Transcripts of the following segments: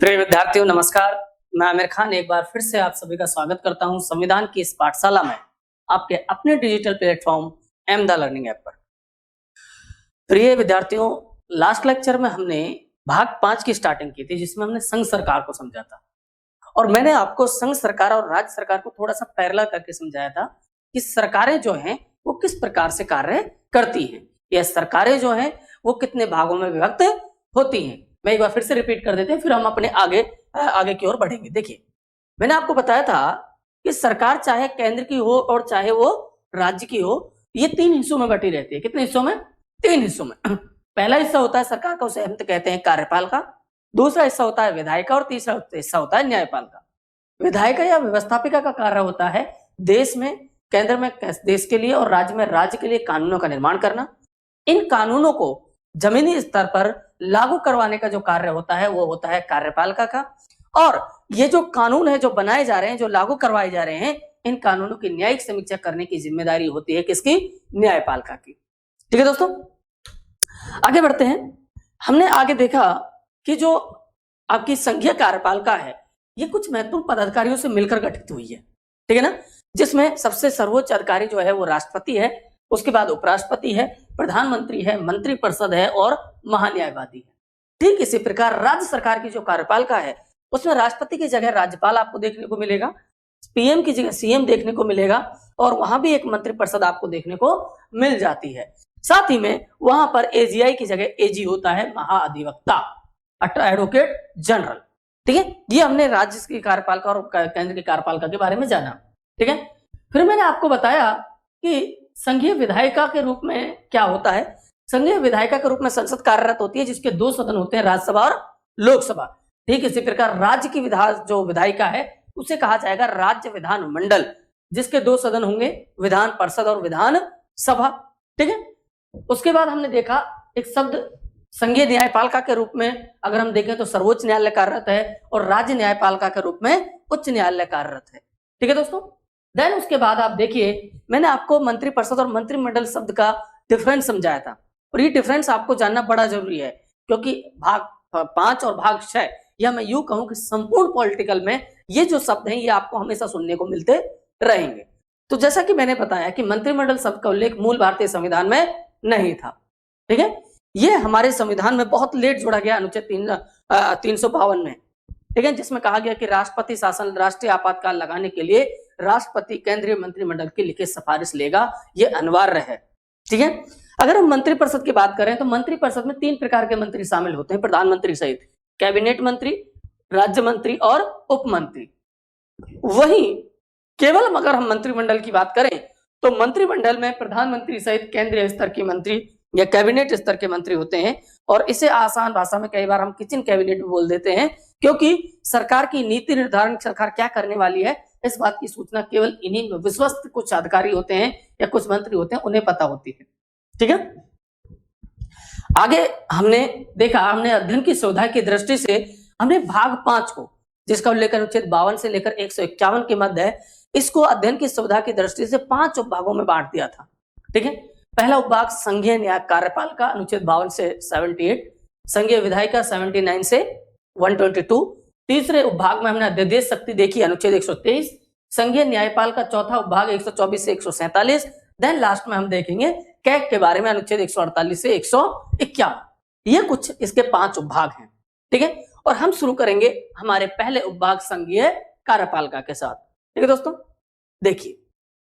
प्रिय विद्यार्थियों नमस्कार। मैं आमिर खान एक बार फिर से आप सभी का स्वागत करता हूं संविधान की इस पाठशाला में, आपके अपने digital platform am the learning app पर। प्रिय विद्यार्थियों, लास्ट लेक्चर में हमने भाग 5 की स्टार्टिंग की थी, जिसमें हमने संघ सरकार को समझा था और मैंने आपको संघ सरकार और राज्य सरकार को थोड़ा सा पैरेलल करके समझाया था कि सरकारें जो हैं वो किस प्रकार से कार्य करती हैं, यह सरकारें जो हैं वो कितने भागों में विभक्त होती हैं। मैं एक बार फिर से रिपीट कर देते हैं, फिर हम अपने आगे की ओर बढ़ेंगे। देखिए, मैंने आपको बताया था कि सरकार चाहे केंद्र की हो और चाहे वो राज्य की हो, ये 3 हिस्सों में बटी रहती है। कितने हिस्सों में? 3 हिस्सों में। पहला हिस्सा होता है सरकार का, उसे हम तो कहते हैं कार्यपाल का। दूसरा हिस्सा होता है विधायिका और तीसरा हिस्सा होता है न्यायपाल का। विधायिका या व्यवस्थापिका का कार्य होता है देश में, केंद्र में देश के लिए और राज्य में राज्य के लिए कानूनों का निर्माण करना। इन कानूनों को जमीनी स्तर पर लागू करवाने का जो कार्य होता है वो होता है कार्यपालिका का। और ये जो कानून है जो बनाए जा रहे हैं, जो लागू करवाए जा रहे हैं, इन कानूनों की न्यायिक समीक्षा करने की जिम्मेदारी होती है किसकी? न्यायपालिका की। ठीक है दोस्तों, आगे बढ़ते हैं। हमने आगे देखा कि जो आपकी संघीय कार्यपालिका है ये कुछ महत्वपूर्ण पदाधिकारियों से मिलकर गठित हुई है, ठीक है ना, जिसमें सबसे सर्वोच्च अधिकारी जो है वो राष्ट्रपति है, उसके बाद उपराष्ट्रपति है, प्रधानमंत्री है, मंत्रिपरिषद है और महान्यायवादी है। ठीक इसी प्रकार राज्य सरकार की जो कार्यपालिका है उसमें राष्ट्रपति की जगह राज्यपाल आपको देखने को मिलेगा, पीएम की जगह सीएम देखने को मिलेगा और वहां भी एक मंत्रिपरिषद आपको देखने को मिल जाती है। साथ ही में वहां पर एजीआई की जगह एजी होता है, महाअधिवक्ता, एडवोकेट जनरल। ठीक है, ये हमने राज्य की कार्यपालिका और केंद्र की कार्यपालिका के बारे में जाना। ठीक है, फिर मैंने आपको बताया कि संघीय विधायिका के रूप में क्या होता है। संघीय विधायिका के रूप में संसद कार्यरत होती है, जिसके 2 सदन होते हैं, राज्यसभा और लोकसभा। ठीक इसी प्रकार राज्य की जो विधायिका है उसे कहा जाएगा राज्य विधान मंडल, जिसके 2 सदन होंगे, विधान परिषद और विधान सभा। ठीक है, उसके बाद हमने देखा एक शब्द संघीय न्यायपालिका के रूप में अगर हम देखें तो सर्वोच्च न्यायालय कार्यरत है और राज्य न्यायपालिका के रूप में उच्च न्यायालय कार्यरत है। ठीक है दोस्तों, देन उसके बाद आप देखिए, मैंने आपको मंत्रिपरिषद और मंत्रिमंडल शब्द का डिफरेंस समझाया था और ये डिफरेंस आपको जानना बड़ा जरूरी है, क्योंकि भाग 5 और भाग 6 या मैं यूं कहूं कि संपूर्ण पॉलिटिकल में ये जो शब्द हैं ये आपको हमेशा सुनने को मिलते रहेंगे। तो जैसा कि मैंने बताया कि मंत्रिमंडल शब्द का उल्लेख मूल भारतीय संविधान में नहीं था। ठीक है, ये हमारे संविधान में बहुत लेट जोड़ा गया, अनुच्छेद 352 में। ठीक है, जिसमें कहा गया कि राष्ट्रपति शासन राष्ट्रीय आपातकाल लगाने के लिए राष्ट्रपति केंद्रीय मंत्रिमंडल की लिखित सिफारिश लेगा, ये अनिवार्य है। ठीक है, अगर हम मंत्रिपरिषद की बात करें तो मंत्रिपरिषद में 3 प्रकार के मंत्री शामिल होते हैं, प्रधानमंत्री सहित, कैबिनेट मंत्री, राज्य मंत्री और उप मंत्री। वहीं केवल अगर हम मंत्रिमंडल की बात करें तो मंत्रिमंडल में प्रधानमंत्री सहित केंद्रीय स्तर के मंत्री या कैबिनेट स्तर के मंत्री होते हैं और इसे आसान भाषा में कई बार हम किचन कैबिनेट भी बोल देते हैं, क्योंकि सरकार की नीति निर्धारण, सरकार क्या करने वाली है, इस बात की सूचना केवल इन्हीं विश्वस्त कुछ अधिकारी होते हैं या कुछ मंत्री होते हैं, उन्हें पता होती है। ठीक है, आगे हमने देखा, हमने अध्ययन की सुविधा की दृष्टि से हमने भाग 5 को, जिसका उल्लेख अनुच्छेद 52 से लेकर 151 के मध्य है, इसको अध्ययन की सुविधा की दृष्टि से 5 उपभागों में बांट दिया था। ठीक है, पहला उपभाग संघीय न्याय कार्यपालिका अनुच्छेद 52 से 78, संघीय विधायिका 79 से 122। तीसरे उपभाग में हमने अध्यादेश शक्ति देखी, अनुच्छेद 123, संघीय न्यायपाल का चौथा उपभाग 124 से 147। देन लास्ट में हम देखेंगे कैग के बारे में, अनुच्छेद 148 से 151। ये कुछ इसके 5 उपभाग हैं। ठीक है, और हम शुरू करेंगे हमारे पहले उपभाग संघीय कार्यपालिका के साथ। ठीक है दोस्तों, देखिए,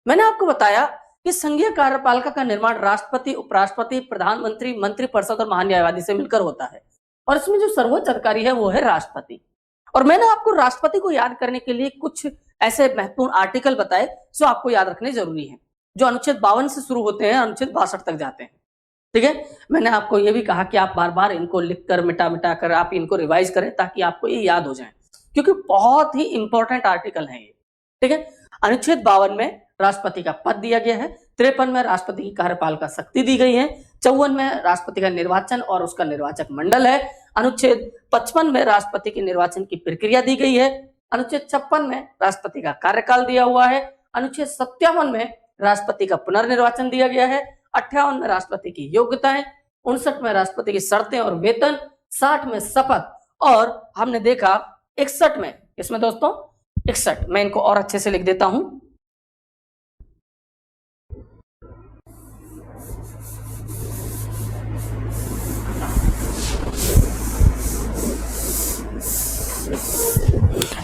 मैंने आपको बताया कि संघीय कार्यपालिका का निर्माण राष्ट्रपति, उपराष्ट्रपति, प्रधानमंत्री, मंत्रिपरिषद और महान्यायवादी से मिलकर होता है और इसमें जो सर्वोच्च अधिकारी है वो है राष्ट्रपति। और मैंने आपको राष्ट्रपति को याद करने के लिए कुछ ऐसे महत्वपूर्ण आर्टिकल बताए जो आपको याद रखने जरूरी है, जो अनुच्छेद 52 से शुरू होते हैं, अनुच्छेद 62 तक जाते हैं। ठीक है, मैंने आपको यह भी कहा कि आप बार बार इनको लिखकर मिटा कर आप इनको रिवाइज करें ताकि आपको ये याद हो जाए, क्योंकि बहुत ही इंपॉर्टेंट आर्टिकल है ये। ठीक है, अनुच्छेद 52 में राष्ट्रपति का पद दिया गया है, 53 में राष्ट्रपति की कार्यपालिका शक्ति दी गई है, 54 में राष्ट्रपति का निर्वाचन और उसका निर्वाचक मंडल है, अनुच्छेद 55 में राष्ट्रपति के निर्वाचन की प्रक्रिया दी गई है, अनुच्छेद 56 में राष्ट्रपति का कार्यकाल दिया हुआ है, अनुच्छेद 57 में राष्ट्रपति का पुनर्निर्वाचन दिया गया है, 58 में राष्ट्रपति की योग्यताएं, 59 में राष्ट्रपति की शर्तें और वेतन, 60 में शपथ और हमने देखा 61 में, इसमें दोस्तों 61, मैं इनको और अच्छे से लिख देता हूं।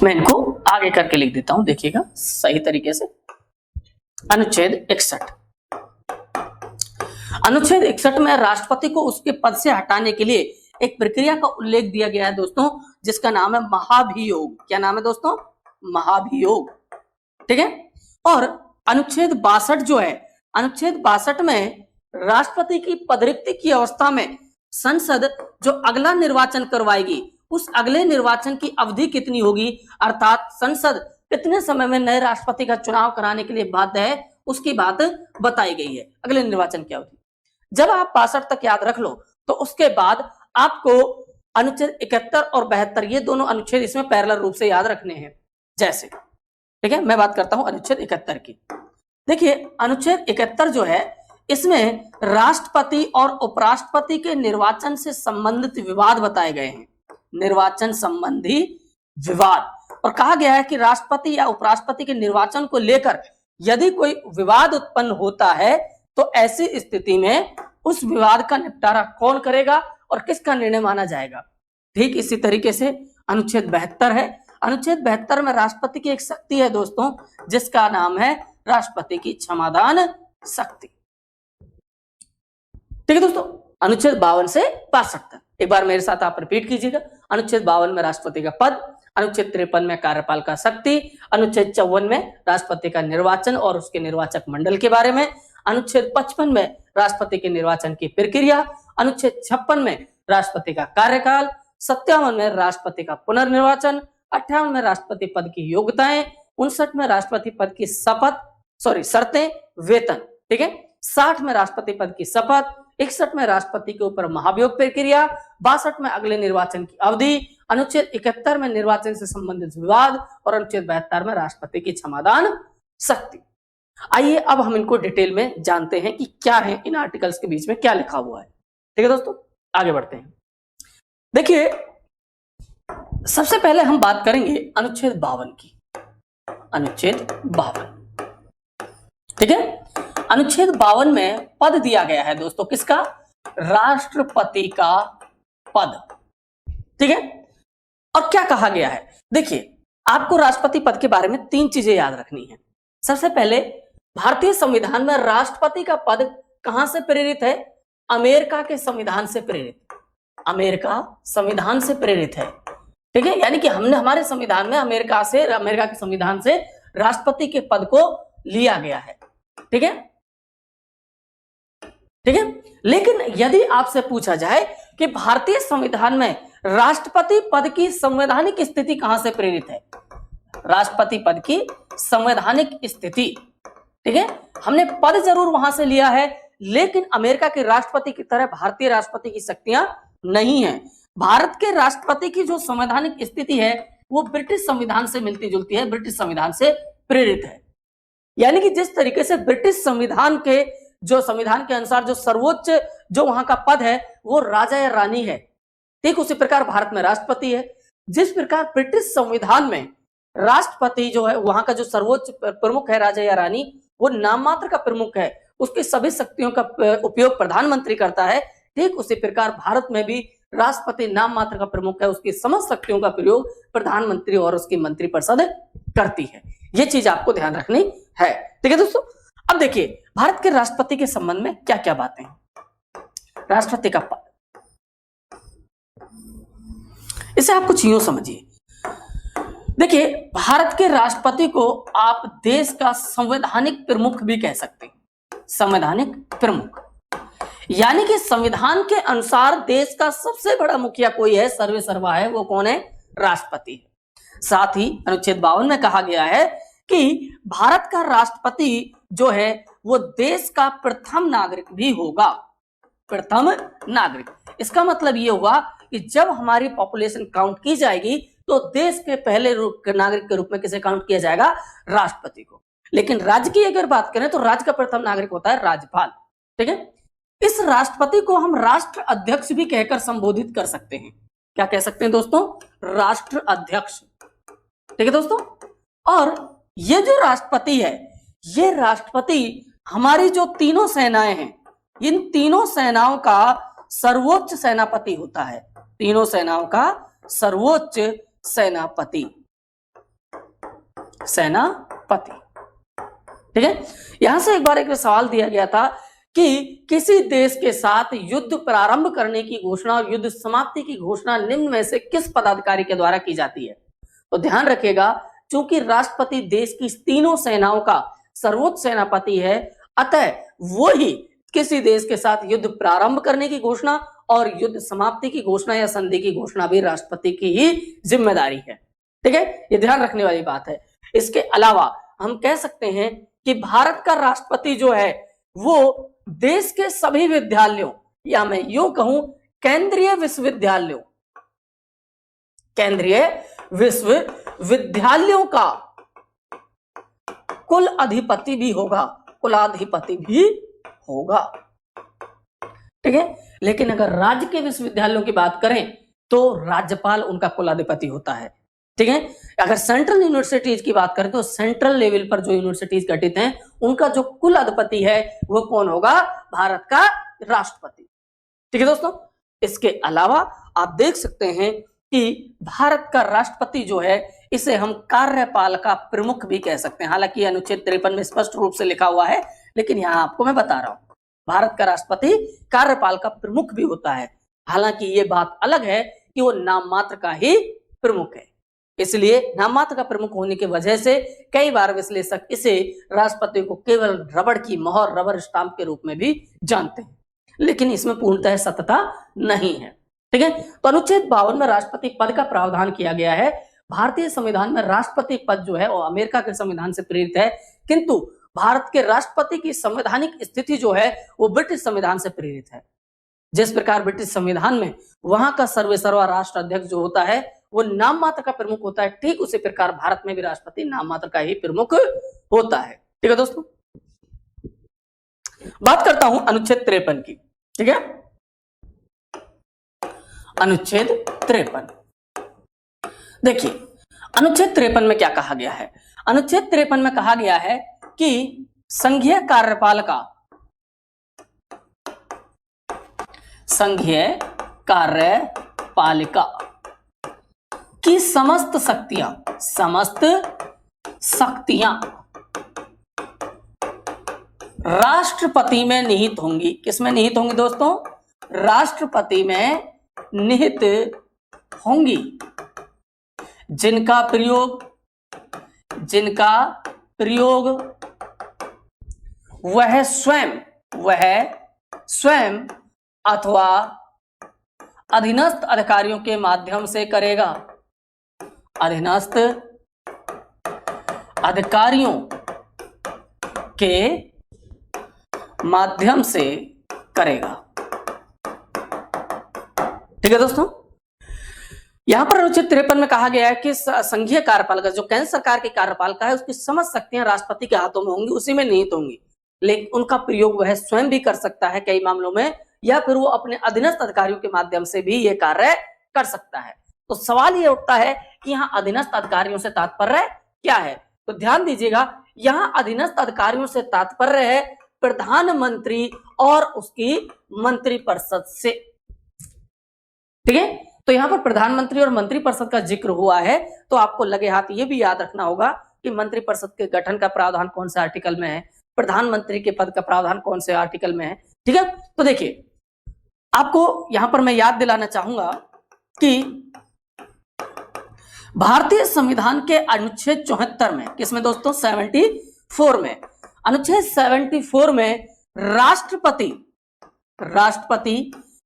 मैं इनको आगे करके लिख देता हूं, देखिएगा सही तरीके से। अनुच्छेद 61, अनुच्छेद 61 में राष्ट्रपति को उसके पद से हटाने के लिए एक प्रक्रिया का उल्लेख दिया गया है दोस्तों, जिसका नाम है महाभियोग। क्या नाम है दोस्तों? महाभियोग। ठीक है। और अनुच्छेद 62 जो है, अनुच्छेद 62 में राष्ट्रपति की पदरिक्ति की अवस्था में संसद जो अगला निर्वाचन करवाएगी, उस अगले निर्वाचन की अवधि कितनी होगी, अर्थात संसद कितने समय में नए राष्ट्रपति का चुनाव कराने के लिए बाध्य है, उसकी बात बताई गई है, अगले निर्वाचन की अवधि। जब आप 62 तक याद रख लो तो उसके बाद आपको अनुच्छेद 71 और 72 ये दोनों अनुच्छेद इसमें पैरेलल रूप से याद रखने हैं। जैसे, ठीक है, मैं बात करता हूं अनुच्छेद 71 की। देखिए अनुच्छेद 71 जो है, इसमें राष्ट्रपति और उपराष्ट्रपति के निर्वाचन से संबंधित विवाद बताए गए हैं, निर्वाचन संबंधी विवाद। और कहा गया है कि राष्ट्रपति या उपराष्ट्रपति के निर्वाचन को लेकर यदि कोई विवाद उत्पन्न होता है तो ऐसी स्थिति में उस विवाद का निपटारा कौन करेगा और किसका निर्णय माना जाएगा। ठीक इसी तरीके से अनुच्छेद 72 है। अनुच्छेद 72 में राष्ट्रपति की एक शक्ति है दोस्तों, जिसका नाम है राष्ट्रपति की क्षमादान शक्ति। ठीक है दोस्तों, अनुच्छेद 52 से 62 तक एक बार मेरे साथ आप रिपीट कीजिएगा। अनुच्छेद 52 में राष्ट्रपति का पद, अनुच्छेद 53 में कार्यपाल का शक्ति, अनुच्छेद 54 में राष्ट्रपति का निर्वाचन और उसके निर्वाचक मंडल के बारे में, अनुच्छेद 55 में राष्ट्रपति के निर्वाचन की प्रक्रिया, अनुच्छेद 56 में राष्ट्रपति का कार्यकाल, 57 में राष्ट्रपति का पुनर्निर्वाचन, 58 में राष्ट्रपति पद की योग्यताएं, 59 में राष्ट्रपति पद की शर्तें, वेतन। ठीक है। 60 में राष्ट्रपति पद की शपथ, 61 में राष्ट्रपति के ऊपर महाभियोग प्रक्रिया, 62 में अगले निर्वाचन की अवधि, अनुच्छेद 71 में निर्वाचन से संबंधित विवाद और अनुच्छेद 72 में राष्ट्रपति की क्षमादान शक्ति। आइए अब हम इनको डिटेल में जानते हैं कि क्या है, इन आर्टिकल्स के बीच में क्या लिखा हुआ है। ठीक है दोस्तों, आगे बढ़ते हैं। देखिए सबसे पहले हम बात करेंगे अनुच्छेद 52 की। अनुच्छेद 52, ठीक है। अनुच्छेद 52 में पद दिया गया है दोस्तों, किसका? राष्ट्रपति का पद। ठीक है। और क्या कहा गया है, देखिए आपको राष्ट्रपति पद के बारे में 3 चीजें याद रखनी है। सबसे पहले, भारतीय संविधान में राष्ट्रपति का पद कहां से प्रेरित है? अमेरिका के संविधान से प्रेरित। अमेरिका संविधान से प्रेरित है। ठीक है, यानी कि हमने हमारे संविधान में अमेरिका के संविधान से राष्ट्रपति के पद को लिया गया है। ठीक है, ठीक है। लेकिन यदि आपसे पूछा जाए कि भारतीय संविधान में राष्ट्रपति पद की संवैधानिक स्थिति कहां से प्रेरित है, राष्ट्रपति पद की संवैधानिक स्थिति, ठीक है, हमने पद जरूर वहां से लिया है, लेकिन अमेरिका के राष्ट्रपति की तरह भारतीय राष्ट्रपति की शक्तियां नहीं है। भारत के राष्ट्रपति की जो संवैधानिक स्थिति है वो ब्रिटिश संविधान से मिलती जुलती है, ब्रिटिश संविधान से प्रेरित है। यानी कि जिस तरीके से ब्रिटिश संविधान के अनुसार जो सर्वोच्च जो वहां का पद है वो राजा या रानी है, ठीक उसी प्रकार भारत में राष्ट्रपति है। जिस प्रकार ब्रिटिश संविधान में राष्ट्रपति जो है वहां का जो सर्वोच्च प्रमुख है राजा या रानी, वो नाम मात्र का प्रमुख है, उसकी सभी शक्तियों का उपयोग प्रधानमंत्री करता है। ठीक उसी प्रकार भारत में भी राष्ट्रपति नाम मात्र का प्रमुख है, उसकी समस्त शक्तियों का प्रयोग प्रधानमंत्री और उसकी मंत्रिपरिषद करती है। यह चीज आपको ध्यान रखनी है। ठीक है दोस्तों, अब देखिए भारत के राष्ट्रपति के संबंध में क्या क्या बातें हैं। राष्ट्रपति का पद, इसे आप कुछ यूं समझिए। देखिए भारत के राष्ट्रपति को आप देश का संवैधानिक प्रमुख भी कह सकते हैं। संवैधानिक प्रमुख यानी कि संविधान के अनुसार देश का सबसे बड़ा मुखिया कोई है, सर्वे सर्वा है, वो कौन है? राष्ट्रपति है। साथ ही अनुच्छेद 52 में कहा गया है कि भारत का राष्ट्रपति जो है वो देश का प्रथम नागरिक भी होगा। प्रथम नागरिक, इसका मतलब ये होगा कि जब हमारी पॉपुलेशन काउंट की जाएगी तो देश के पहले नागरिक के रूप में किसे काउंट किया जाएगा? राष्ट्रपति को। लेकिन राज्य की अगर बात करें तो राज्य का प्रथम नागरिक होता है राज्यपाल। ठीक है, इस राष्ट्रपति को हम राष्ट्र अध्यक्ष भी कहकर संबोधित कर सकते हैं। क्या कह सकते हैं दोस्तों, राष्ट्र अध्यक्ष। ठीक है दोस्तों। और ये जो राष्ट्रपति है, ये राष्ट्रपति हमारी जो तीनों सेनाएं हैं, इन तीनों सेनाओं का सर्वोच्च सेनापति होता है। तीनों सेनाओं का सर्वोच्च सेनापति, सेनापति। ठीक है। यहां से एक बार एक सवाल दिया गया था कि किसी देश के साथ युद्ध प्रारंभ करने की घोषणा और युद्ध समाप्ति की घोषणा निम्न में से किस पदाधिकारी के द्वारा की जाती है। तो ध्यान रखिएगा, चूंकि राष्ट्रपति देश की तीनों सेनाओं का सर्वोच्च सेनापति है, अतः वो ही किसी देश के साथ युद्ध प्रारंभ करने की घोषणा और युद्ध समाप्ति की घोषणा या संधि की घोषणा भी राष्ट्रपति की ही जिम्मेदारी है। ठीक है, ये ध्यान रखने वाली बात है। इसके अलावा हम कह सकते हैं कि भारत का राष्ट्रपति जो है वो देश के सभी विद्यालयों, या मैं यूं कहूं केंद्रीय विश्वविद्यालयों, केंद्रीय विश्वविद्यालयों का कुल अधिपति भी होगा, कुलाधिपति भी होगा। ठीक है। लेकिन अगर राज्य के विश्वविद्यालयों की बात करें तो राज्यपाल उनका कुलाधिपति होता है। ठीक है। अगर सेंट्रल यूनिवर्सिटीज की बात करें तो सेंट्रल लेवल पर जो यूनिवर्सिटीज गठित हैं उनका जो कुल अधिपति है वो कौन होगा, भारत का राष्ट्रपति। ठीक है दोस्तों। इसके अलावा आप देख सकते हैं कि भारत का राष्ट्रपति जो है इसे हम कार्यपालिका प्रमुख भी कह सकते हैं। हालांकि अनुच्छेद 53 में स्पष्ट रूप से लिखा हुआ है, लेकिन यहां आपको मैं बता रहा हूं भारत का राष्ट्रपति कार्यपालिका प्रमुख भी होता है। हालांकि ये बात अलग है कि वो नाम मात्र का ही प्रमुख है, इसलिए नाम मात्र का प्रमुख होने की वजह से कई बार विश्लेषक इसे राष्ट्रपति को केवल रबड़ की मोहर, रबर स्टाम्प के रूप में भी जानते हैं, लेकिन इसमें पूर्णतः सत्यता नहीं है। ठीक है। तो अनुच्छेद 52 में राष्ट्रपति पद का प्रावधान किया गया है। भारतीय संविधान में राष्ट्रपति पद जो है वो अमेरिका के संविधान से प्रेरित है, किंतु भारत के राष्ट्रपति की संवैधानिक स्थिति जो है वो ब्रिटिश संविधान से प्रेरित है। जिस प्रकार ब्रिटिश संविधान में वहां का सर्वेसर्वा राष्ट्र अध्यक्ष जो होता है वो नाम मात्र का प्रमुख होता है, ठीक उसी प्रकार भारत में भी राष्ट्रपति नाम मात्र का ही प्रमुख होता है। ठीक है दोस्तों। बात करता हूं अनुच्छेद 53 की। ठीक है। अनुच्छेद 53 देखिए, अनुच्छेद 53 में क्या कहा गया है। अनुच्छेद 53 में कहा गया है कि संघीय कार्यपालिका, संघीय कार्यपालिका की समस्त शक्तियां राष्ट्रपति में निहित होंगी। किसमें निहित होंगी दोस्तों, राष्ट्रपति में निहित होंगी, जिनका प्रयोग वह स्वयं अथवा अधीनस्थ अधिकारियों के माध्यम से करेगा, अधीनस्थ अधिकारियों के माध्यम से करेगा। ठीक है दोस्तों। यहां पर अनुच्छेद 53 में कहा गया है कि संघीय कार्यपालिका जो केंद्र सरकार की कार्यपालिका है उसकी समस्त शक्तियां राष्ट्रपति के हाथों में होंगी, उसी में निहित होंगी, लेकिन उनका प्रयोग वह स्वयं भी कर सकता है कई मामलों में, या फिर वो अपने अधीनस्थ अधिकारियों के माध्यम से भी ये कार्य कर सकता है। तो सवाल ये उठता है कि यहाँ अधीनस्थ अधिकारियों से तात्पर्य क्या है। तो ध्यान दीजिएगा, यहाँ अधीनस्थ अधिकारियों से तात्पर्य है प्रधानमंत्री और उसकी मंत्रिपरिषद से। ठीक है। तो यहाँ पर प्रधानमंत्री और मंत्रिपरिषद का जिक्र हुआ है, तो आपको लगे हाथ ये भी याद रखना होगा कि मंत्रिपरिषद के गठन का प्रावधान कौन से आर्टिकल में है, प्रधानमंत्री के पद का प्रावधान कौन से आर्टिकल में है। ठीक है। तो देखिए, आपको यहां पर मैं याद दिलाना चाहूंगा कि भारतीय संविधान के अनुच्छेद 74 में, किसमें दोस्तों, 74 में, अनुच्छेद 74 में राष्ट्रपति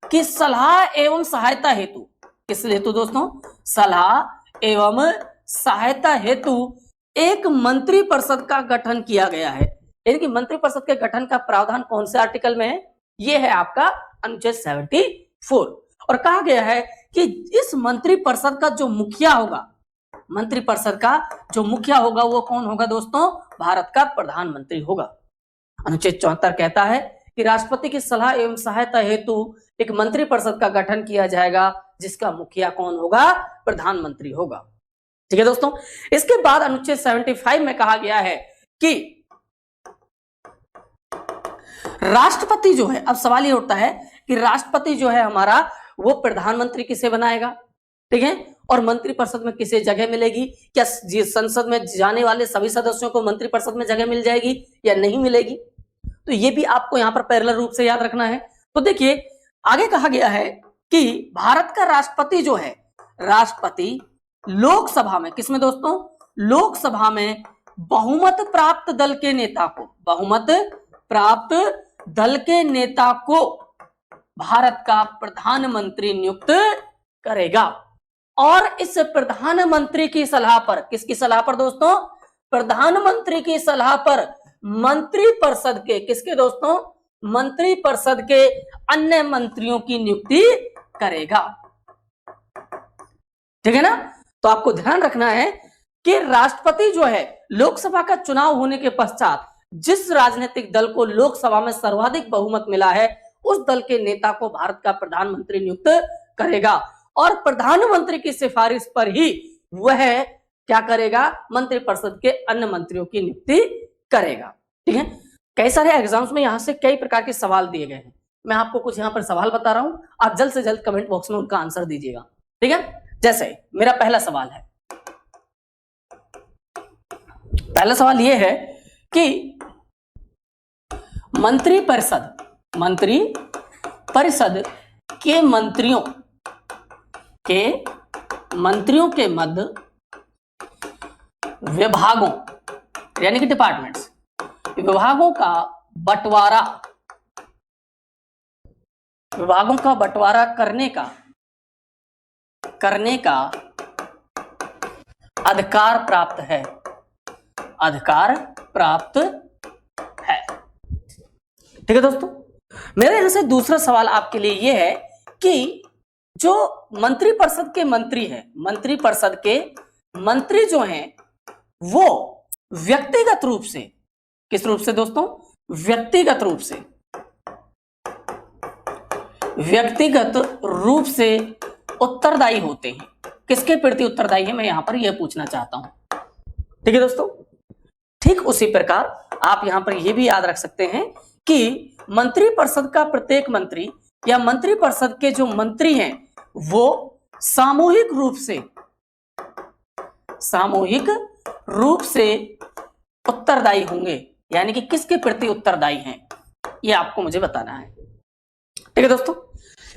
की सलाह एवं सहायता हेतु, किस हेतु दोस्तों, सलाह एवं सहायता हेतु एक मंत्रिपरिषद का गठन किया गया है। यानी कि मंत्रिपरिषद के गठन का प्रावधान कौन से आर्टिकल में है, यह है आपका अनुच्छेद 74। और कहा गया है कि इस मंत्रिपरिषद का जो मुखिया होगा, मंत्रिपरिषद का जो मुखिया होगा वो कौन होगा दोस्तों, भारत का प्रधानमंत्री होगा। अनुच्छेद 74 कहता है कि राष्ट्रपति की सलाह एवं सहायता हेतु एक मंत्रिपरिषद का गठन किया जाएगा, जिसका मुखिया कौन होगा? प्रधानमंत्री होगा। ठीक है दोस्तों, इसके बाद अनुच्छेद 75 में कहा गया है कि राष्ट्रपति जो है, अब सवाल ये उठता है कि राष्ट्रपति जो है हमारा, वो प्रधानमंत्री किसे बनाएगा? ठीक है, और मंत्रिपरिषद में किसे जगह मिलेगी? क्या संसद में जाने वाले सभी सदस्यों को मंत्रिपरिषद में जगह मिल जाएगी या नहीं मिलेगी? तो ये भी आपको यहां पर पैरेलल रूप से याद रखना है। तो देखिए आगे कहा गया है कि भारत का राष्ट्रपति जो है, राष्ट्रपति लोकसभा में, किसमें दोस्तों? लोकसभा में बहुमत प्राप्त दल के नेता को, बहुमत प्राप्त दल के नेता को भारत का प्रधानमंत्री नियुक्त करेगा। और इस प्रधानमंत्री की सलाह पर, किसकी सलाह पर दोस्तों? प्रधानमंत्री की सलाह पर मंत्रिपरिषद के, किसके दोस्तों? मंत्रिपरिषद के अन्य मंत्रियों की नियुक्ति करेगा। ठीक है ना? तो आपको ध्यान रखना है कि राष्ट्रपति जो है, लोकसभा का चुनाव होने के पश्चात जिस राजनीतिक दल को लोकसभा में सर्वाधिक बहुमत मिला है, उस दल के नेता को भारत का प्रधानमंत्री नियुक्त करेगा। और प्रधानमंत्री की सिफारिश पर ही वह क्या करेगा? मंत्रिपरिषद के अन्य मंत्रियों की नियुक्ति करेगा। ठीक है, कई सारे एग्जाम्स में यहां से कई प्रकार के सवाल दिए गए हैं। मैं आपको कुछ यहां पर सवाल बता रहा हूं, आप जल्द से जल्द कमेंट बॉक्स में उनका आंसर दीजिएगा। ठीक है, जैसे मेरा पहला सवाल है, पहला सवाल यह है कि मंत्रिपरिषद के मंत्रियों के मध्य विभागों यानी कि डिपार्टमेंट्स, विभागों का बंटवारा करने का अधिकार प्राप्त है। ठीक है दोस्तों, मेरे यहां से दूसरा सवाल आपके लिए यह है कि जो मंत्रिपरिषद के मंत्री हैं, मंत्रिपरिषद के मंत्री जो हैं, वो व्यक्तिगत रूप से, किस रूप से दोस्तों? व्यक्तिगत रूप से उत्तरदायी होते हैं। किसके प्रति उत्तरदायी है, मैं यहां पर यह पूछना चाहता हूं। ठीक है दोस्तों, ठीक उसी प्रकार आप यहां पर यह भी याद रख सकते हैं कि मंत्रिपरिषद का प्रत्येक मंत्री या मंत्रिपरिषद के जो मंत्री हैं, वो सामूहिक रूप से उत्तरदायी होंगे। यानी कि किसके प्रति उत्तरदायी हैं, ये आपको मुझे बताना है। ठीक है दोस्तों,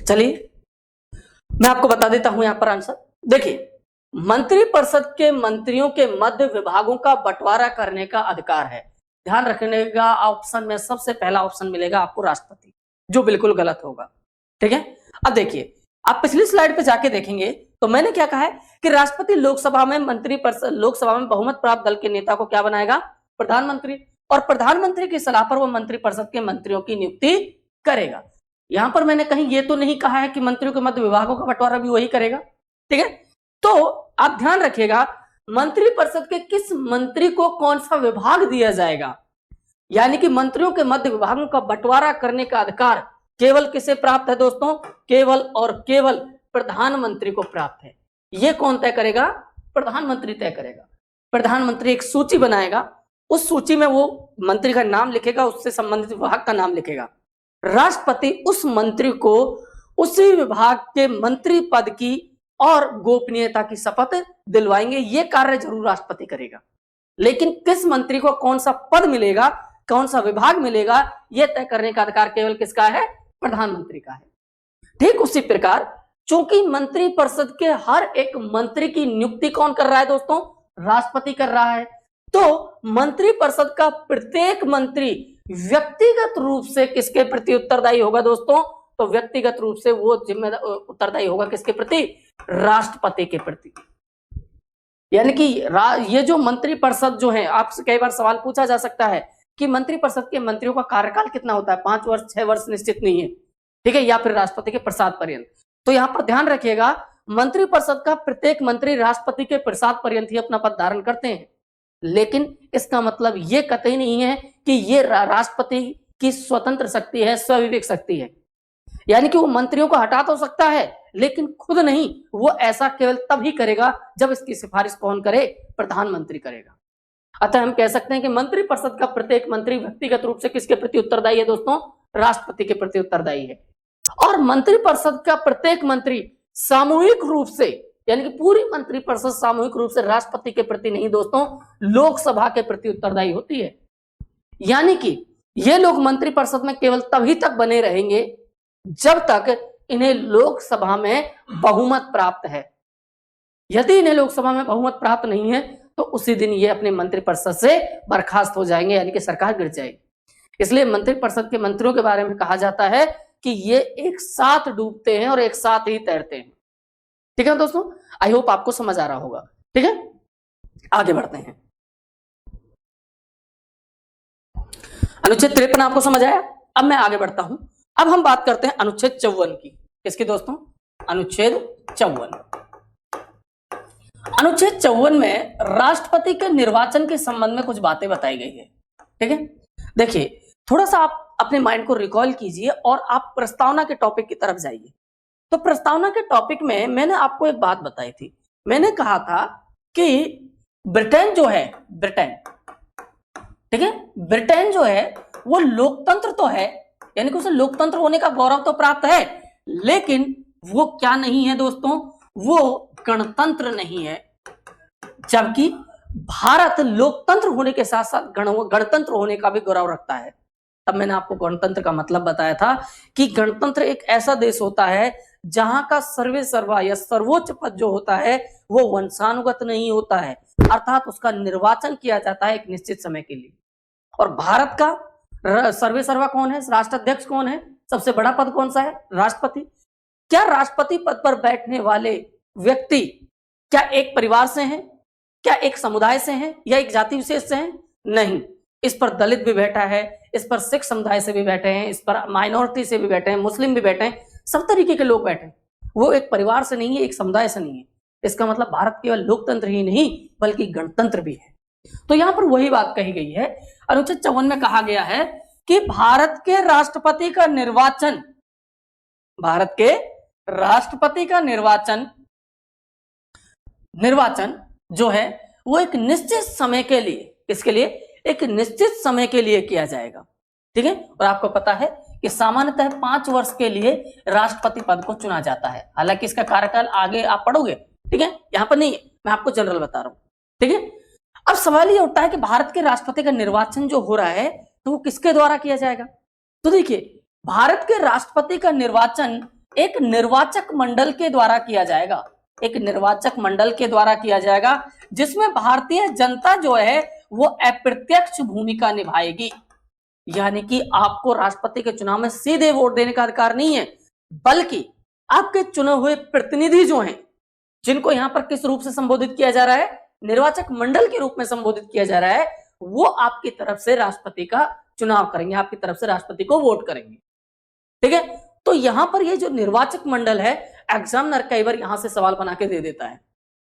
चलिए मैं आपको बता देता हूं यहां पर आंसर। देखिए, मंत्रिपरिषद के मंत्रियों के मध्य विभागों का बंटवारा करने का अधिकार है। ध्यान रखने का ऑप्शन में सबसे पहला ऑप्शन मिलेगा आपको राष्ट्रपति, जो बिल्कुल गलत होगा। ठीक है, अब देखिए, आप पिछली स्लाइड पे जाके देखेंगे तो मैंने क्या कहा है कि राष्ट्रपति लोकसभा में बहुमत प्राप्त दल के नेता को क्या बनाएगा? प्रधानमंत्री। और प्रधानमंत्री की सलाह पर वो मंत्रिपरिषद के मंत्रियों की नियुक्ति करेगा। यहां पर मैंने कहीं ये तो नहीं कहा है कि मंत्रियों के मध्य विभागों का बंटवारा भी वही करेगा। ठीक है, तो आप ध्यान रखिएगा, मंत्रिपरिषद के किस मंत्री को कौन सा विभाग दिया जाएगा, यानी कि मंत्रियों के मध्य विभागों का बंटवारा करने का अधिकार केवल किसे प्राप्त है दोस्तों? केवल और केवल प्रधानमंत्री को प्राप्त है। यह कौन तय करेगा? प्रधानमंत्री तय करेगा। प्रधानमंत्री एक सूची बनाएगा, उस सूची में वो मंत्री का नाम लिखेगा, उससे संबंधित विभाग का नाम लिखेगा। राष्ट्रपति उस मंत्री को उसी विभाग के मंत्री पद की और गोपनीयता की शपथ दिलवाएंगे। ये कार्य जरूर राष्ट्रपति करेगा, लेकिन किस मंत्री को कौन सा पद मिलेगा, कौन सा विभाग मिलेगा, यह तय करने का अधिकार केवल किसका है? प्रधानमंत्री का है। ठीक उसी प्रकार चूंकि मंत्रिपरिषद के हर एक मंत्री की नियुक्ति कौन कर रहा है दोस्तों? राष्ट्रपति कर रहा है। तो मंत्रिपरिषद का प्रत्येक मंत्री व्यक्तिगत रूप से किसके प्रति उत्तरदायी होगा दोस्तों? तो व्यक्तिगत रूप से वो जिम्मेदार उत्तरदायी होगा किसके प्रति? राष्ट्रपति के प्रति। यानी कि ये जो मंत्रिपरिषद जो है, आपसे कई बार सवाल पूछा जा सकता है कि मंत्रिपरिषद के मंत्रियों का कार्यकाल कितना होता है? 5 वर्ष, 6 वर्ष निश्चित नहीं है। ठीक है, या फिर राष्ट्रपति के प्रसाद पर्यंत। तो यहां पर ध्यान रखिएगा, मंत्रिपरिषद का प्रत्येक मंत्री राष्ट्रपति के प्रसाद पर्यंत ही अपना पद धारण करते हैं, लेकिन इसका मतलब ये कतई नहीं है कि ये राष्ट्रपति की स्वतंत्र शक्ति है, स्वविवेक शक्ति है। यानी कि वो मंत्रियों को हटा तो सकता है लेकिन खुद नहीं, वो ऐसा केवल तभी करेगा जब इसकी सिफारिश कौन करे? प्रधानमंत्री करेगा। अतः हम कह सकते हैं कि मंत्रिपरिषद का प्रत्येक मंत्री व्यक्तिगत रूप से किसके प्रति उत्तरदायी है दोस्तों? राष्ट्रपति के प्रति उत्तरदायी है। और मंत्रिपरिषद का प्रत्येक मंत्री सामूहिक रूप से, यानी कि पूरी मंत्रिपरिषद सामूहिक रूप से राष्ट्रपति के प्रति नहीं दोस्तों, लोकसभा के प्रति उत्तरदायी होती है। यानी कि ये लोग मंत्रिपरिषद में केवल तभी तक बने रहेंगे जब तक इन्हें लोकसभा में बहुमत प्राप्त है। यदि इन्हें लोकसभा में बहुमत प्राप्त नहीं है तो उसी दिन ये अपने मंत्रिपरिषद से बर्खास्त हो जाएंगे, यानी कि सरकार गिर जाएगी। इसलिए मंत्रिपरिषद के मंत्रियों के बारे में कहा जाता है कि ये एक साथ डूबते हैं और एक साथ ही तैरते हैं। ठीक है दोस्तों, आई होप आपको समझ आ रहा होगा। ठीक है, आगे बढ़ते हैं। अनुच्छेद 53 आपको समझ आया। अब मैं आगे बढ़ता हूं। अब हम बात करते हैं अनुच्छेद 54 की। किसकी दोस्तों? अनुच्छेद 54। अनुच्छेद 54 में राष्ट्रपति के निर्वाचन के संबंध में कुछ बातें बताई गई है। ठीक है, देखिए थोड़ा सा आप अपने माइंड को रिकॉल कीजिए और आप प्रस्तावना के टॉपिक की तरफ जाइए। तो प्रस्तावना के टॉपिक में मैंने आपको एक बात बताई थी। मैंने कहा था कि ब्रिटेन जो है, ब्रिटेन, ठीक है, ब्रिटेन जो है वो लोकतंत्र तो है, यानी कि उसे लोकतंत्र होने का गौरव तो प्राप्त है, लेकिन वो क्या नहीं है दोस्तों? वो गणतंत्र नहीं है। जबकि भारत लोकतंत्र होने के साथ साथ गणतंत्र होने का भी गौरव रखता है। तब मैंने आपको गणतंत्र का मतलब बताया था कि गणतंत्र एक ऐसा देश होता है जहां का सर्वे सर्वा या सर्वोच्च पद जो होता है वो वंशानुगत नहीं होता है, अर्थात उसका निर्वाचन किया जाता है एक निश्चित समय के लिए। और भारत का सर्वे सर्वा कौन है? राष्ट्राध्यक्ष कौन है? सबसे बड़ा पद कौन सा है? राष्ट्रपति। क्या राष्ट्रपति पद पर बैठने वाले व्यक्ति क्या एक परिवार से हैं? क्या एक समुदाय से हैं या एक जाति विशेष से हैं? नहीं, इस पर दलित भी बैठा है, इस पर सिख समुदाय से भी बैठे हैं, इस पर माइनॉरिटी से भी बैठे हैं, मुस्लिम भी बैठे हैं, सब तरीके के लोग बैठे हैं। वो एक परिवार से नहीं है, एक समुदाय से नहीं है। इसका मतलब भारत केवल लोकतंत्र ही नहीं बल्कि गणतंत्र भी है। तो यहां पर वही बात कही गई है। अनुच्छेद 54 में कहा गया है कि भारत के राष्ट्रपति का निर्वाचन, भारत के राष्ट्रपति का निर्वाचन जो है वो एक निश्चित समय के लिए, किसके लिए? एक निश्चित समय के लिए किया जाएगा। ठीक है, और आपको पता है कि सामान्यतः 5 वर्ष के लिए राष्ट्रपति पद को चुना जाता है। हालांकि इसका कार्यकाल आगे आप पढ़ोगे, ठीक है, यहां पर नहीं है, मैं आपको जनरल बता रहा हूं। ठीक है, अब सवाल यह उठता है कि भारत के राष्ट्रपति का निर्वाचन जो हो रहा है तो वो किसके द्वारा किया जाएगा? तो देखिए, भारत के राष्ट्रपति का निर्वाचन एक निर्वाचक मंडल के द्वारा किया जाएगा, एक निर्वाचक मंडल के द्वारा किया जाएगा, जिसमें भारतीय जनता जो है वो अप्रत्यक्ष भूमिका निभाएगी। यानी कि आपको राष्ट्रपति के चुनाव में सीधे वोट देने का अधिकार नहीं है, बल्कि आपके चुने हुए प्रतिनिधि जो हैं, जिनको यहां पर किस रूप से संबोधित किया जा रहा है? निर्वाचक मंडल के रूप में संबोधित किया जा रहा है, वो आपकी तरफ से राष्ट्रपति का चुनाव करेंगे, आपकी तरफ से राष्ट्रपति को वोट करेंगे। ठीक है, तो यहां पर ये जो निर्वाचक मंडल है, एग्जामिनर कई बार यहां से सवाल बना के दे देता है।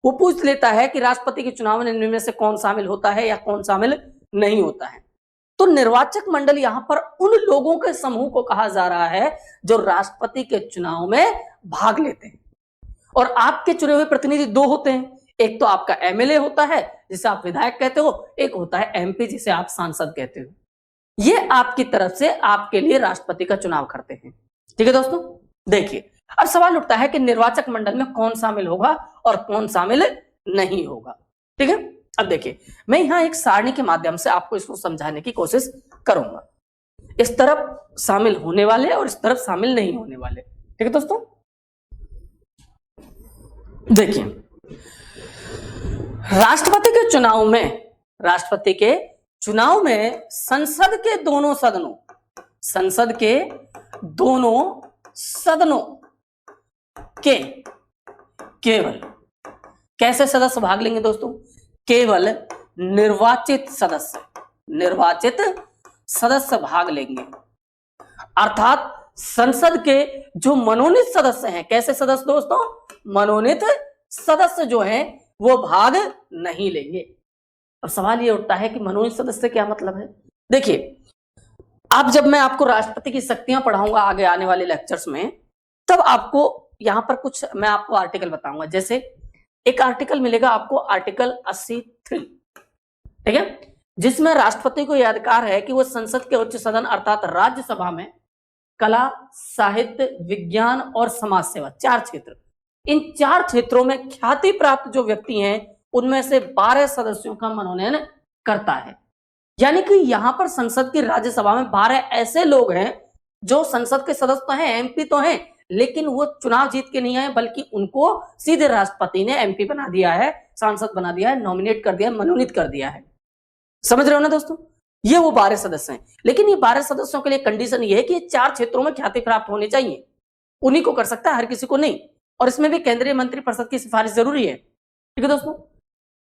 वो पूछ लेता है कि राष्ट्रपति के चुनाव में इनमें से कौन शामिल होता है या कौन शामिल नहीं होता है। तो निर्वाचक मंडल यहां पर उन लोगों के समूह को कहा जा रहा है जो राष्ट्रपति के चुनाव में भाग लेते हैं। और आपके चुने हुए प्रतिनिधि 2 होते हैं, एक तो आपका एमएलए होता है जिसे आप विधायक कहते हो, एक होता है एमपी जिसे आप सांसद कहते हो। ये आपकी तरफ से आपके लिए राष्ट्रपति का चुनाव करते हैं। ठीक है दोस्तों, देखिए अब सवाल उठता है कि निर्वाचक मंडल में कौन शामिल होगा और कौन शामिल नहीं होगा। ठीक है, अब देखिए मैं यहां एक सारणी के माध्यम से आपको इसको समझाने की कोशिश करूंगा। इस तरफ शामिल होने वाले और इस तरफ शामिल नहीं होने वाले। ठीक है दोस्तों, देखिए राष्ट्रपति के चुनाव में संसद के दोनों सदनों के केवल कैसे सदस्य भाग लेंगे दोस्तों? केवल निर्वाचित सदस्य भाग लेंगे। अर्थात संसद के जो मनोनीत सदस्य हैं, कैसे सदस्य दोस्तों? मनोनीत सदस्य जो हैं वो भाग नहीं लेंगे। अब सवाल ये उठता है कि मनोनीत सदस्य क्या मतलब है? देखिए, आप जब मैं आपको राष्ट्रपति की शक्तियां पढ़ाऊंगा आगे आने वाले लेक्चर्स में, तब आपको यहां पर कुछ मैं आपको आर्टिकल बताऊंगा। जैसे एक आर्टिकल मिलेगा आपको, आर्टिकल 83, ठीक है, जिसमें राष्ट्रपति को यह अधिकार है कि वो संसद के उच्च सदन अर्थात राज्यसभा में कला, साहित्य, विज्ञान और समाज सेवा, 4 क्षेत्र, इन 4 क्षेत्रों में ख्याति प्राप्त जो व्यक्ति हैं उनमें से 12 सदस्यों का मनोनयन करता है। यानी कि यहां पर संसद की राज्यसभा में 12 ऐसे लोग हैं जो संसद के सदस्य तो हैं, एमपी तो हैं, लेकिन वो चुनाव जीत के नहीं आए, बल्कि उनको सीधे राष्ट्रपति ने एमपी बना दिया है, सांसद बना दिया है, नॉमिनेट कर दिया है, मनोनीत कर दिया है। समझ रहे हो ना दोस्तों? ये वो 12 सदस्य हैं। लेकिन ये 12 सदस्यों के लिए कंडीशन ये है कि 4 क्षेत्रों में ख्याति प्राप्त होने चाहिए, उन्हीं को कर सकता है, हर किसी को नहीं। और इसमें भी केंद्रीय मंत्रिपरिषद की सिफारिश जरूरी है। ठीक है दोस्तों,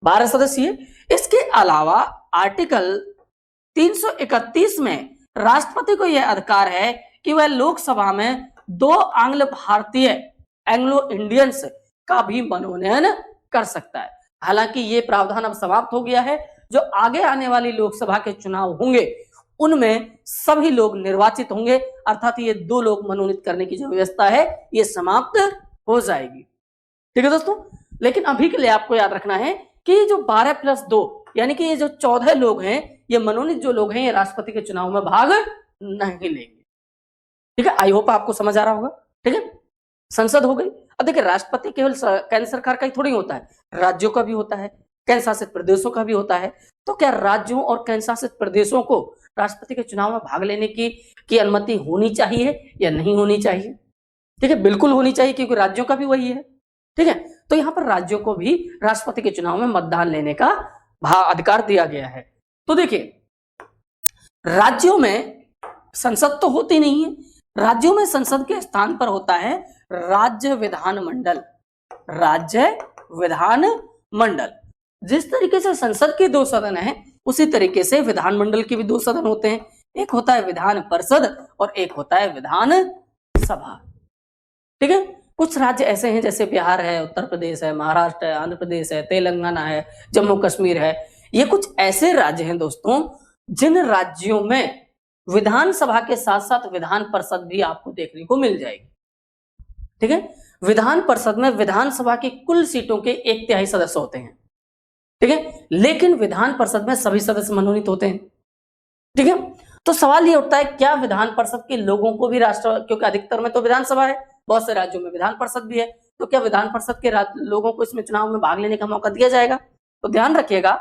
12 सदस्य। इसके अलावा आर्टिकल 331 में राष्ट्रपति को यह अधिकार है कि वह लोकसभा में 2 आंग्ल भारतीय एंग्लो इंडियंस का भी मनोनयन कर सकता है। हालांकि ये प्रावधान अब समाप्त हो गया है। जो आगे आने वाली लोकसभा के चुनाव होंगे उनमें सभी लोग निर्वाचित होंगे, अर्थात ये 2 लोग मनोनीत करने की जो व्यवस्था है ये समाप्त हो जाएगी। ठीक है दोस्तों, लेकिन अभी के लिए आपको याद रखना है कि ये जो 12+2 यानी कि ये जो 14 लोग हैं, ये मनोनीत जो लोग हैं, ये राष्ट्रपति के चुनाव में भाग नहीं लेंगे। ठीक है, आई होप आपको समझ आ रहा होगा। ठीक है, संसद हो गई। अब देखिए, राष्ट्रपति केवल केंद्र सरकार का ही थोड़ी होता है, राज्यों का भी होता है, केंद्र शासित प्रदेशों का भी होता है। तो क्या राज्यों और केंद्र शासित प्रदेशों को राष्ट्रपति के चुनाव में भाग लेने की अनुमति होनी चाहिए या नहीं होनी चाहिए? ठीक है, बिल्कुल होनी चाहिए, क्योंकि राज्यों का भी वही है। ठीक है, तो यहां पर राज्यों को भी राष्ट्रपति के चुनाव में मतदान लेने का अधिकार दिया गया है। तो देखिए, राज्यों में संसद तो होती नहीं है, राज्यों में संसद के स्थान पर होता है राज्य विधानमंडल। राज्य विधानमंडल, जिस तरीके से संसद के 2 सदन हैं, उसी तरीके से विधानमंडल के भी 2 सदन होते हैं। एक होता है विधान परिषद और एक होता है विधान सभा। ठीक है, कुछ राज्य ऐसे हैं जैसे बिहार है, उत्तर प्रदेश है, महाराष्ट्र है, आंध्र प्रदेश है, तेलंगाना है, जम्मू कश्मीर है। ये कुछ ऐसे राज्य हैं दोस्तों जिन राज्यों में विधानसभा के साथ साथ विधान परिषद भी आपको देखने को मिल जाएगी। ठीक है, विधान परिषद में विधानसभा की कुल सीटों के 1/3 सदस्य होते हैं। ठीक है, लेकिन विधान परिषद में सभी सदस्य मनोनीत होते हैं। ठीक है, तो सवाल ये उठता है, क्या विधान परिषद के लोगों को भी क्योंकि अधिकतर में तो विधानसभा है, बहुत से राज्यों में विधान परिषद भी है, तो क्या विधान परिषद के लोगों को इसमें चुनाव में भाग लेने का मौका दिया जाएगा? तो ध्यान रखिएगा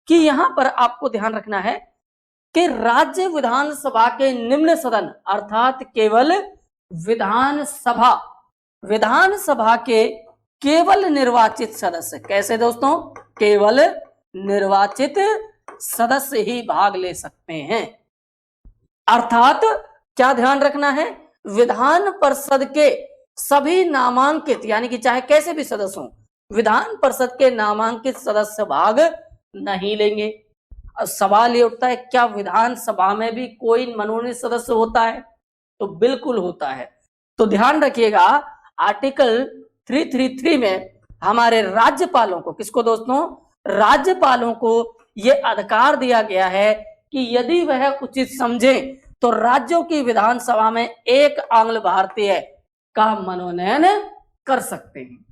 कि यहां पर आपको ध्यान रखना है कि राज्य विधानसभा के निम्न सदन अर्थात केवल विधानसभा के केवल निर्वाचित सदस्य, कैसे दोस्तों? केवल निर्वाचित सदस्य ही भाग ले सकते हैं। अर्थात क्या ध्यान रखना है? विधान परिषद के सभी नामांकित, यानी कि चाहे कैसे भी सदस्य हों, विधान परिषद के नामांकित सदस्य भाग नहीं लेंगे। अब सवाल ये उठता है, क्या विधानसभा में भी कोई मनोनीत सदस्य होता है? तो बिल्कुल होता है। तो ध्यान रखिएगा, आर्टिकल 333 में हमारे राज्यपालों को, किसको दोस्तों? राज्यपालों को यह अधिकार दिया गया है कि यदि वह उचित समझे तो राज्यों की विधानसभा में 1 आंग्ल भारतीय का मनोनयन कर सकते हैं।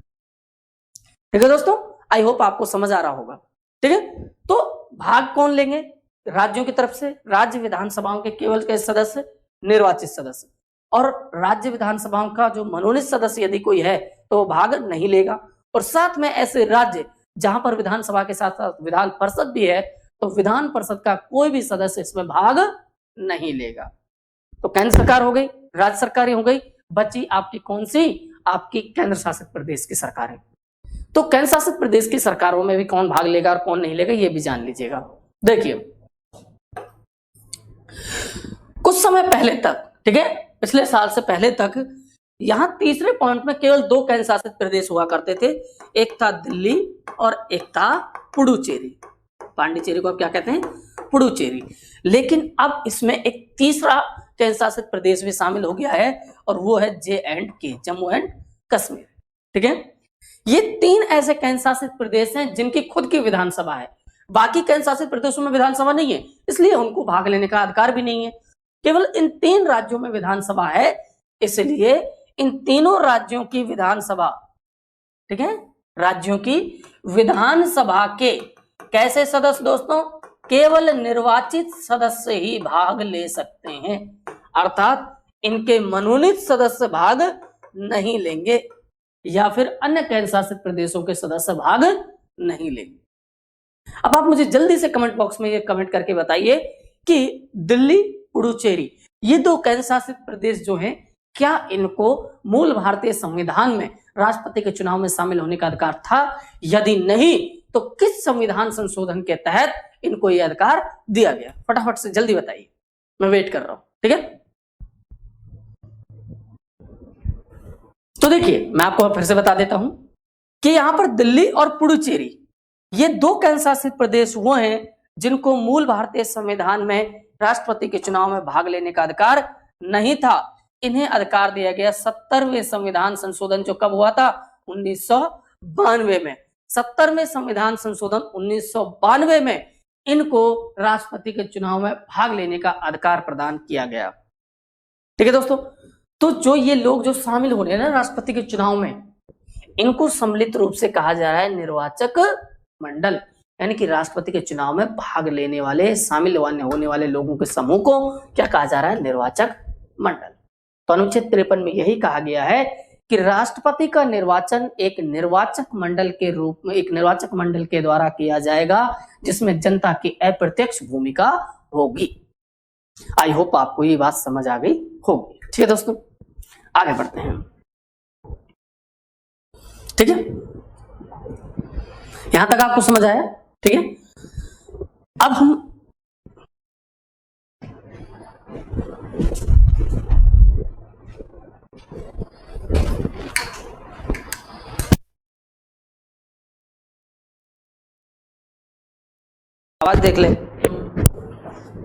ठीक है दोस्तों, आई होप आपको समझ आ रहा होगा। ठीक है, तो भाग कौन लेंगे? राज्यों की तरफ से राज्य विधानसभाओं के केवल के सदस्य, निर्वाचित सदस्य, और राज्य विधानसभाओं का जो मनोनीत सदस्य यदि कोई है तो भाग नहीं लेगा। और साथ में ऐसे राज्य जहां पर विधानसभा के साथ साथ विधान परिषद भी है, तो विधान परिषद का कोई भी सदस्य इसमें भाग नहीं लेगा। तो केंद्र सरकार हो गई, राज्य सरकारें हो गई, बची आपकी कौन सी? आपकी केंद्र शासित प्रदेश की सरकारें। तो केंद्र शासित प्रदेश की सरकारों में भी कौन भाग लेगा और कौन नहीं लेगा, ये भी जान लीजिएगा। देखिए, कुछ समय पहले तक, ठीक है, पिछले साल से पहले तक, यहां तीसरे पॉइंट में केवल 2 केंद्र शासित प्रदेश हुआ करते थे। एक था दिल्ली और एक था पुडुचेरी। पांडिचेरी को आप क्या कहते हैं? पुडुचेरी। लेकिन अब इसमें एक तीसरा केंद्र शासित प्रदेश भी शामिल हो गया है और वो है J&K, जम्मू एंड कश्मीर। ठीक है, ये 3 ऐसे केंद्र शासित प्रदेश हैं जिनकी खुद की विधानसभा है। बाकी केंद्र शासित प्रदेशों में विधानसभा नहीं है, इसलिए उनको भाग लेने का अधिकार भी नहीं है। केवल इन 3 राज्यों में विधानसभा है, इसलिए इन तीनों राज्यों की विधानसभा, ठीक है, राज्यों की विधानसभा के कैसे सदस्य दोस्तों, केवल निर्वाचित सदस्य ही भाग ले सकते हैं, अर्थात इनके मनोनीत सदस्य भाग नहीं लेंगे या फिर अन्य केंद्र शासित प्रदेशों के सदस्य भाग नहीं लेंगे। अब आप मुझे जल्दी से कमेंट बॉक्स में ये कमेंट करके बताइए कि दिल्ली, पुडुचेरी, ये 2 केंद्र शासित प्रदेश जो हैं, क्या इनको मूल भारतीय संविधान में राष्ट्रपति के चुनाव में शामिल होने का अधिकार था? यदि नहीं तो किस संविधान संशोधन के तहत इनको यह अधिकार दिया गया? फटाफट से जल्दी बताइए, मैं वेट कर रहा हूं, ठीक है। तो देखिए, मैं आपको फिर से बता देता हूं कि यहां पर दिल्ली और पुडुचेरी, ये 2 केंद्र शासित प्रदेश वो हैं जिनको मूल भारतीय संविधान में राष्ट्रपति के चुनाव में भाग लेने का अधिकार नहीं था। इन्हें अधिकार दिया गया 70वें संविधान संशोधन, जो कब हुआ था? 1992 में। 70वें संविधान संशोधन 1992 में इनको राष्ट्रपति के चुनाव में भाग लेने का अधिकार प्रदान किया गया, ठीक है दोस्तों। तो जो ये लोग जो शामिल हो रहे हैं ना राष्ट्रपति के चुनाव में, इनको सम्मिलित रूप से कहा जा रहा है निर्वाचक मंडल, यानी कि राष्ट्रपति के चुनाव में भाग लेने वाले, शामिल होने वाले लोगों के समूह को क्या कहा जा रहा है? निर्वाचक मंडल। तो अनुच्छेद 53 में यही कहा गया है कि राष्ट्रपति का निर्वाचन एक निर्वाचक मंडल के रूप में, एक निर्वाचक मंडल के द्वारा किया जाएगा, जिसमें जनता की अप्रत्यक्ष भूमिका होगी। आई होप आपको ये बात समझ आ गई होगी, ठीक है दोस्तों। आगे बढ़ते हैं, ठीक है, यहां तक आपको समझ आया, ठीक है। अब हम आवाज देख ले,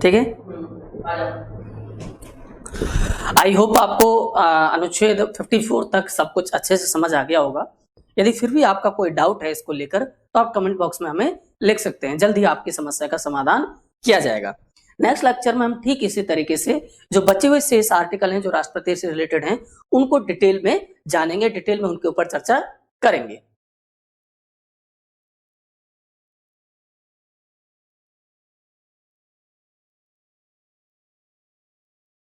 ठीक है। आई होप आपको अनुच्छेद 54 तक सब कुछ अच्छे से समझ आ गया होगा। यदि फिर भी आपका कोई डाउट है इसको लेकर तो आप कमेंट बॉक्स में हमें लिख सकते हैं, जल्द ही आपकी समस्या का समाधान किया जाएगा। नेक्स्ट लेक्चर में हम ठीक इसी तरीके से जो बचे हुए शेष आर्टिकल हैं जो राष्ट्रपति से रिलेटेड हैं, उनको डिटेल में जानेंगे, डिटेल में उनके ऊपर चर्चा करेंगे।